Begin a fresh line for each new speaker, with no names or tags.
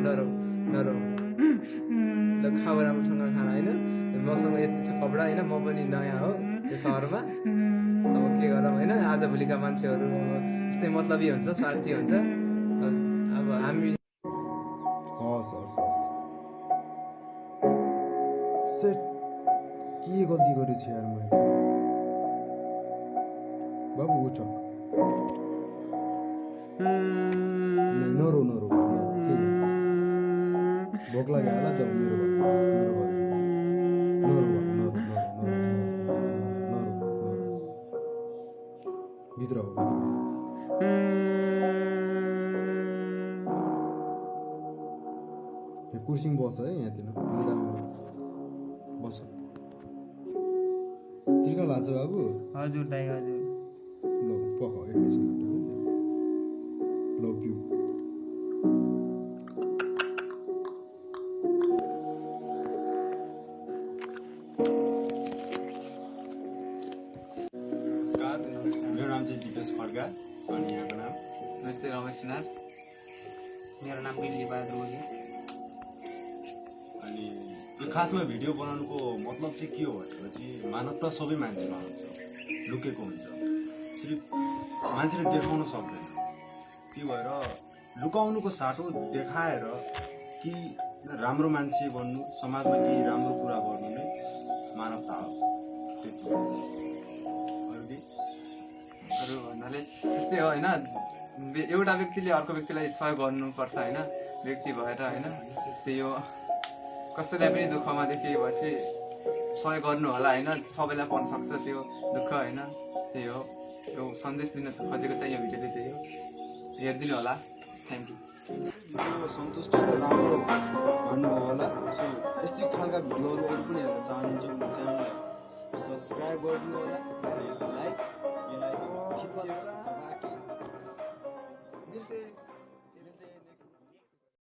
नरौ नरौ ल खाऊ राम्रोसँग खाना होइन मसँग यति छ कपडा होइन म पनि नयाँ हो यो सहरमा अब के गरौँ होइन आजभोलिका मान्छेहरू अब यस्तै मतलबी हुन्छ स्वार्थी हुन्छ अब हामी
हस् हस् हस् सेट के गल्ती गरेको छु यार मैले बाबु उठ नरौ नरौ के भोक लाग्यो होला जाऊ मेरो घर नरौ भित्र हो कुर्सिङ बस है यहाँतिर बस तिर्का लाग्छ बाबु
हजुर दाइ हजुर
ल पख एकैछिन ल पिउ
मेरो नाम चाहिँ दिपेश खड्का अनि यहाँको नाम
नमस्ते रमेश नाथ
मेरो नाम दिल्ली बहादुर ओली
अनि यो खासमा भिडियो बनाउनुको मतलब चाहिँ के हो भनेपछि मानवता सबै मान्छेमा हुन्छ लुकेको हुन्छ सिर्फ मान्छेले देखाउन सक्दैन त्यो भएर लुकाउनुको साटो देखाएर कि राम्रो मान्छे बन्नु समाजमा केही राम्रो कुरा गर्नु नै मानवता हो त्यति
अरू भन्नाले त्यस्तै हो होइन एउटा व्यक्तिले अर्को व्यक्तिलाई सहयोग गर्नुपर्छ होइन व्यक्ति भएर होइन त्यही हो कसैलाई पनि दुःखमा देखिएपछि सहयोग गर्नु होला होइन सबैलाई पर्न सक्छ त्यो दुःख होइन त्यही हो यो सन्देश दिन खोजेको चाहिँ यो भिडियोले त्यही हो हेरिदिनु होला थ्याङ्क यू
सन्तुष्ट राम्रो भन्नुभयो होला सो यस्तै खालका भिडियोहरू अरू पनि हेर्न चाहनुहुन्छ भने च्यानललाई सब्सक्राइब गरिदिनु होला लाइक खिचेर